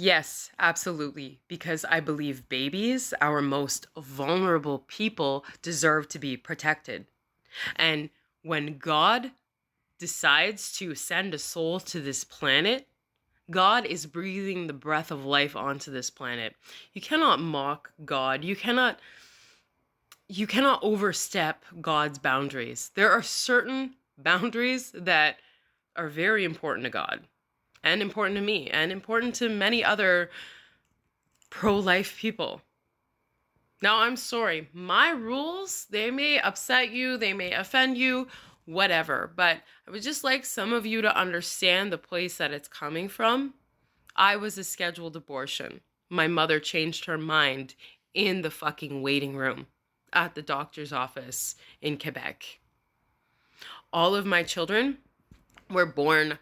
Yes, absolutely. Because I believe babies, our most vulnerable people, deserve to be protected. And when God decides to send a soul to this planet, God is breathing the breath of life onto this planet. You cannot mock God. You cannot overstep God's boundaries. There are certain boundaries that are very important to God and important to me and important to many other pro-life people. Now, I'm sorry. My rules, they may upset you, they may offend you, whatever, but I would just like some of you to understand the place that it's coming from. I was a scheduled abortion. My mother changed her mind in the fucking waiting room at the doctor's office in Quebec. All of my children were born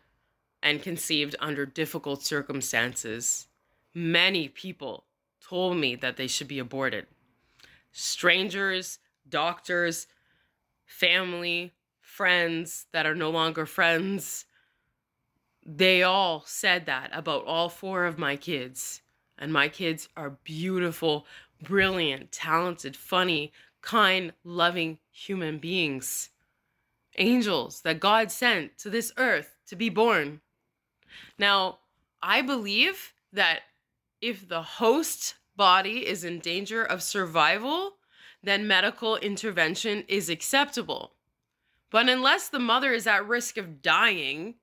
and conceived under difficult circumstances. Many people told me that they should be aborted. Strangers, doctors, family, friends that are no longer friends, they all said that about all four of my kids. And my kids are beautiful, brilliant, talented, funny, kind, loving human beings. Angels that God sent to this earth to be born. Now, I believe that if the host body is in danger of survival, then medical intervention is acceptable. But unless the mother is at risk of dying,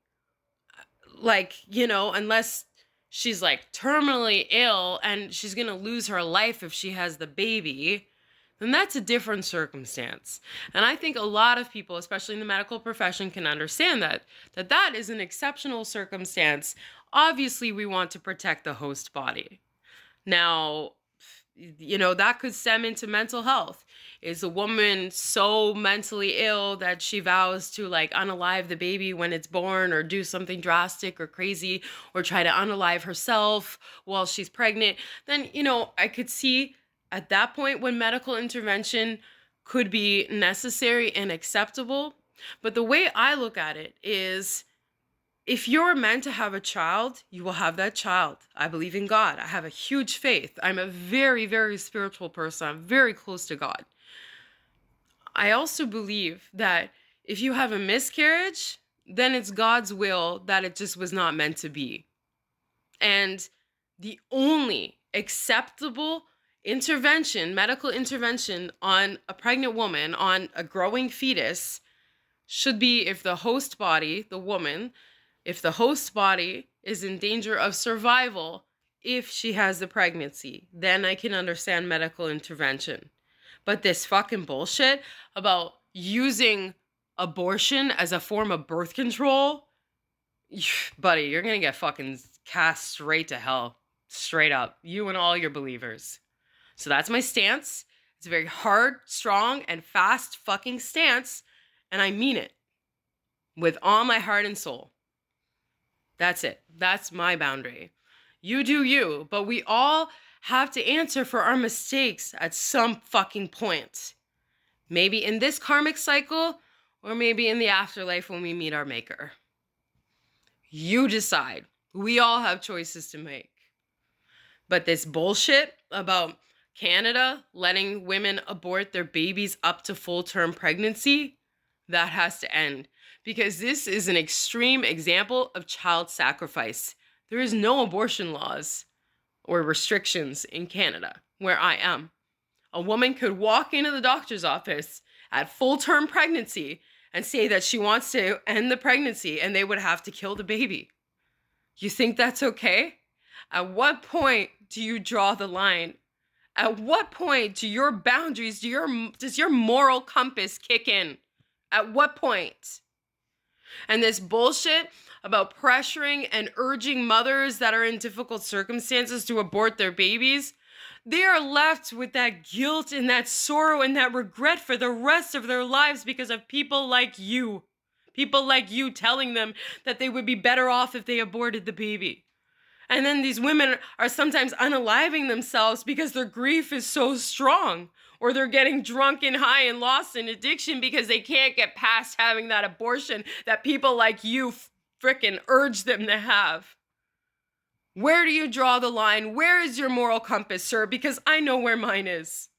unless she's like terminally ill and she's going to lose her life if she has the baby, then that's a different circumstance. And I think a lot of people, especially in the medical profession, can understand that is an exceptional circumstance. Obviously, we want to protect the host body. Now, that could stem into mental health. Is a woman so mentally ill that she vows to like unalive the baby when it's born, or do something drastic or crazy, or try to unalive herself while she's pregnant? Then, I could see at that point when medical intervention could be necessary and acceptable. But the way I look at it is, if you're meant to have a child, you will have that child. I believe in God. I have a huge faith. I'm a very, very spiritual person. I'm very close to God. I also believe that if you have a miscarriage, then it's God's will that it just was not meant to be. And the only acceptable intervention, medical intervention on a pregnant woman, on a growing fetus, should be if the host body, the woman, if the host body is in danger of survival if she has the pregnancy, then I can understand medical intervention. But this fucking bullshit about using abortion as a form of birth control, buddy, you're gonna get fucking cast straight to hell. Straight up. You and all your believers. So that's my stance. It's a very hard, strong, and fast fucking stance, and I mean it with all my heart and soul. That's it. That's my boundary. You do you, but we all have to answer for our mistakes at some fucking point. Maybe in this karmic cycle, or maybe in the afterlife when we meet our maker. You decide. We all have choices to make. But this bullshit about Canada letting women abort their babies up to full-term pregnancy, that has to end. Because this is an extreme example of child sacrifice. There is no abortion laws or restrictions in Canada, where I am. A woman could walk into the doctor's office at full-term pregnancy and say that she wants to end the pregnancy, and they would have to kill the baby. You think that's okay? At what point do you draw the line? At what point do your boundaries, does your moral compass kick in? At what point? And this bullshit about pressuring and urging mothers that are in difficult circumstances to abort their babies, they are left with that guilt and that sorrow and that regret for the rest of their lives because of people like you. People like you telling them that they would be better off if they aborted the baby. And then these women are sometimes unaliving themselves because their grief is so strong. Or they're getting drunk and high and lost in addiction because they can't get past having that abortion that people like you frickin' urge them to have. Where do you draw the line? Where is your moral compass, sir? Because I know where mine is.